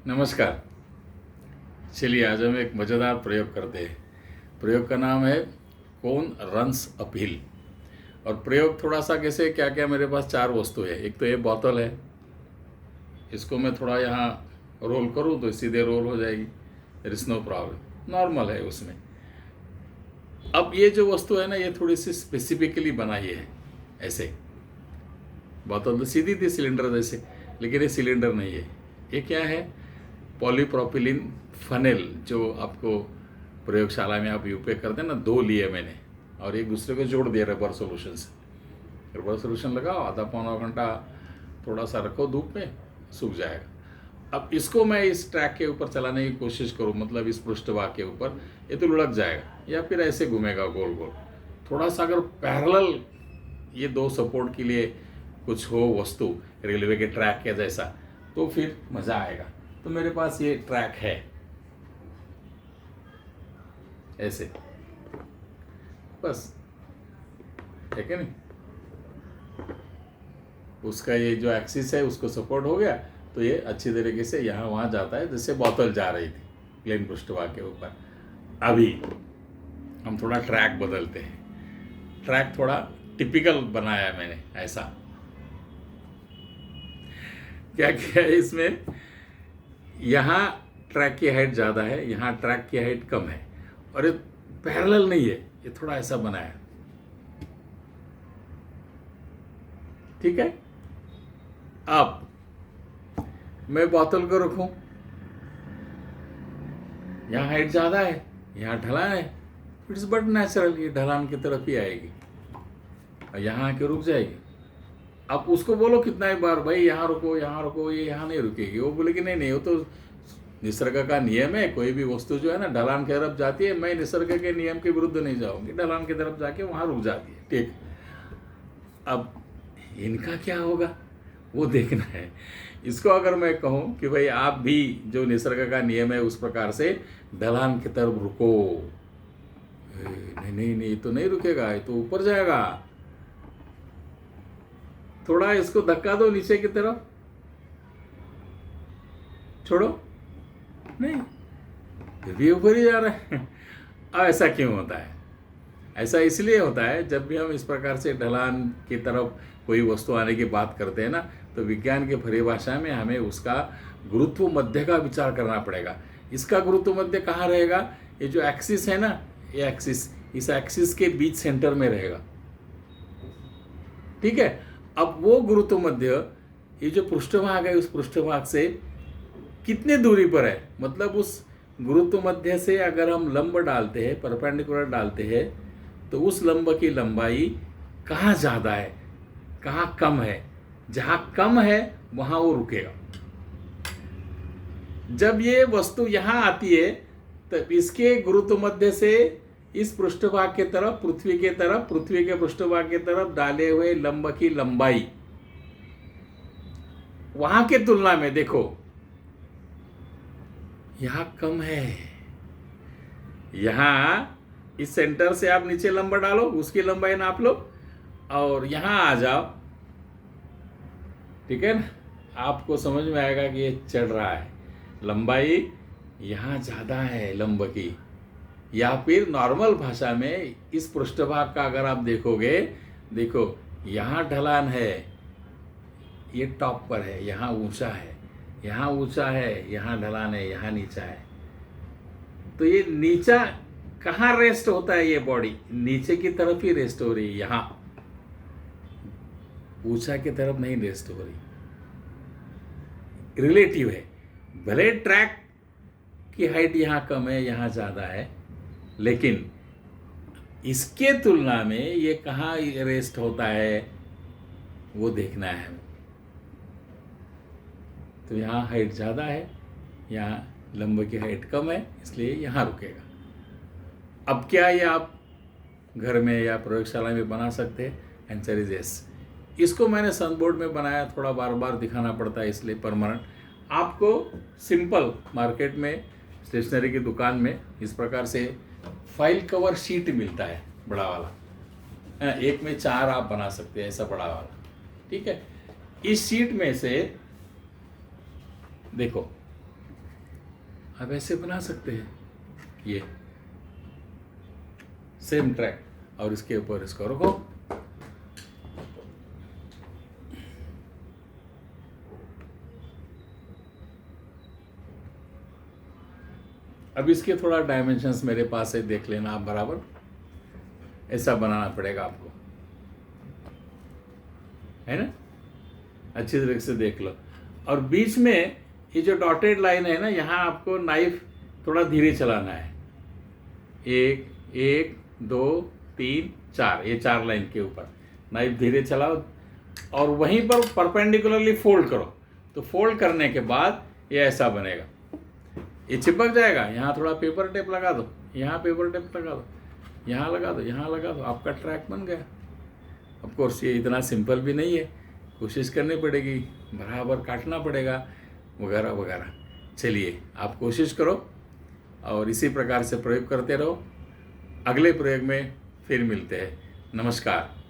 नमस्कार। चलिए आज हम एक मज़ेदार प्रयोग करते हैं। प्रयोग का नाम है कौन रन्स अपहिल। और प्रयोग थोड़ा सा कैसे, क्या क्या मेरे पास चार वस्तु है। एक तो ये बोतल है, इसको मैं थोड़ा यहाँ रोल करूँ तो सीधे रोल हो जाएगी, there is no problem, normal है उसमें। अब ये जो वस्तु है ना, ये थोड़ी सी स्पेसिफिकली बनाई है ऐसे। बोतल तो सीधी थी सिलेंडर जैसे, लेकिन ये सिलेंडर नहीं है। ये क्या है? पॉलीप्रोपिलीन फनेल, जो आपको प्रयोगशाला में आप उपयोग करते हैं ना, दो लिए मैंने और एक दूसरे को जोड़ दिया रबर सोल्यूशन से। रबर सोल्यूशन लगाओ, आधा पौना घंटा थोड़ा सा रखो धूप में, सूख जाएगा। अब इसको मैं इस ट्रैक के ऊपर चलाने की कोशिश करूँ, मतलब इस पृष्ठभाग के ऊपर, ये तो लुढ़क जाएगा या फिर ऐसे घूमेगा गोल गोल। थोड़ा सा अगर पैरेलल ये दो सपोर्ट के लिए कुछ हो वस्तु, रेलवे के ट्रैक के जैसा, तो फिर मज़ा आएगा। तो मेरे पास ये ट्रैक है ऐसे, बस, ठीक है नहीं। उसका ये जो एक्सिस है उसको सपोर्ट हो गया, तो ये अच्छी तरीके से यहाँ वहाँ जाता है, जैसे बोतल जा रही थी प्लेन पृष्ठभाग के ऊपर। अभी हम थोड़ा ट्रैक बदलते हैं। ट्रैक थोड़ा टिपिकल बनाया है मैंने ऐसा। क्या किया है इसमें? यहाँ ट्रैक की हाइट ज़्यादा है, यहाँ ट्रैक की हाइट कम है, और ये पैरेलल नहीं है, ये थोड़ा ऐसा बनाया है, ठीक है। अब मैं बोतल को रखूं, यहाँ हाइट ज़्यादा है, यहाँ ढलान है, इट्स बट नेचुरल, ये ढलान की तरफ ही आएगी और यहाँ आके रुक जाएगी। अब उसको बोलो कितना ही बार, भाई यहाँ रुको, ये यहाँ नहीं रुकेगी। वो बोले कि नहीं नहीं, वो तो निसर्ग का नियम है, कोई भी वस्तु जो है ना ढलान की तरफ जाती है, मैं निसर्ग के नियम के विरुद्ध नहीं जाऊंगी, ढलान की तरफ जाके वहाँ रुक जाती है, ठीक। अब इनका क्या होगा वो देखना है। इसको अगर मैं कहूँ कि भाई आप भी जो निसर्ग का नियम है उस प्रकार से ढलान की तरफ रुको, नहीं नहीं नहीं, तो नहीं रुकेगा, ये तो ऊपर जाएगा। थोड़ा इसको धक्का दो नीचे की तरफ, छोड़ो, नहीं, फिर भी ऊपर ही जा रहा है। अब ऐसा क्यों होता है? ऐसा इसलिए होता है, जब भी हम इस प्रकार से ढलान की तरफ कोई वस्तु आने की बात करते हैं ना, तो विज्ञान की परिभाषा में हमें उसका गुरुत्व मध्य का विचार करना पड़ेगा। इसका गुरुत्व मध्य कहाँ रहेगा? ये जो एक्सिस है ना, ये एक्सिस, इस एक्सिस के बीच सेंटर में रहेगा, ठीक है। अब वो गुरुत्व मध्य, ये जो पृष्ठभाग है, उस पृष्ठभाग से कितने दूरी पर है, मतलब उस गुरुत्व मध्य से अगर हम लंब डालते हैं, परपेंडिकुलर डालते हैं, तो उस लंब की लंबाई कहाँ ज़्यादा है, कहाँ कम है। जहाँ कम है वहाँ वो रुकेगा। जब ये वस्तु यहाँ आती है, तब इसके गुरुत्व मध्य से इस पृष्ठभाग के तरफ, पृथ्वी के तरफ, पृथ्वी के पृष्ठभाग के तरफ डाले हुए लंब की लंबाई वहां के तुलना में देखो यहां कम है। यहां इस सेंटर से आप नीचे लंबा डालो, उसकी लंबाई नाप लो और यहां आ जाओ, ठीक है ना। आपको समझ में आएगा कि ये चढ़ रहा है, लंबाई यहां ज्यादा है लंब की। या फिर नॉर्मल भाषा में इस पृष्ठभाग का अगर आप देखोगे, देखो यहाँ ढलान है, ये टॉप पर है, यहाँ ऊंचा है, यहाँ ऊंचा है, यहाँ ढलान है, यहाँ नीचा है। तो ये नीचा कहाँ रेस्ट होता है? ये बॉडी नीचे की तरफ ही रेस्ट हो रही है, यहाँ ऊंचा की तरफ नहीं रेस्ट हो रही। रिलेटिव है, भले ट्रैक की हाइट यहाँ कम है, यहाँ ज़्यादा है, लेकिन इसके तुलना में ये कहाँ रेस्ट होता है वो देखना है हमें। तो यहाँ हाइट ज़्यादा है, यहाँ लंब की हाइट कम है, इसलिए यहाँ रुकेगा। अब क्या ये आप घर में या प्रयोगशाला में बना सकते हैं? Answer is yes. इसको मैंने सनबोर्ड में बनाया, थोड़ा बार बार दिखाना पड़ता है इसलिए परमानेंट। आपको सिंपल मार्केट में, स्टेशनरी की दुकान में इस प्रकार से फाइल कवर शीट मिलता है, बड़ा वाला, एक में 4 आप बना सकते हैं, ऐसा बड़ा वाला, ठीक है। इस शीट में से देखो आप ऐसे बना सकते हैं, ये सेम ट्रैक, और इसके ऊपर इसको रखो। अब इसके थोड़ा डायमेंशंस मेरे पास है, देख लेना आप बराबर। ऐसा बनाना पड़ेगा आपको, है ना, अच्छी तरीके से देख लो। और बीच में ये जो डॉटेड लाइन है ना, यहाँ आपको नाइफ थोड़ा धीरे चलाना है। 1 1 2 3 4, ये 4 लाइन के ऊपर नाइफ धीरे चलाओ और वहीं पर परपेंडिकुलरली फोल्ड करो। तो फोल्ड करने के बाद ये ऐसा बनेगा, ये चिपक जाएगा। यहाँ थोड़ा पेपर टेप लगा दो, यहाँ पेपर टेप लगा दो, यहाँ लगा दो, यहाँ लगा दो, आपका ट्रैक बन गया। ऑफ कोर्स ये इतना सिंपल भी नहीं है, कोशिश करनी पड़ेगी, बराबर काटना पड़ेगा, वगैरह वगैरह। चलिए आप कोशिश करो और इसी प्रकार से प्रयोग करते रहो। अगले प्रयोग में फिर मिलते हैं। नमस्कार।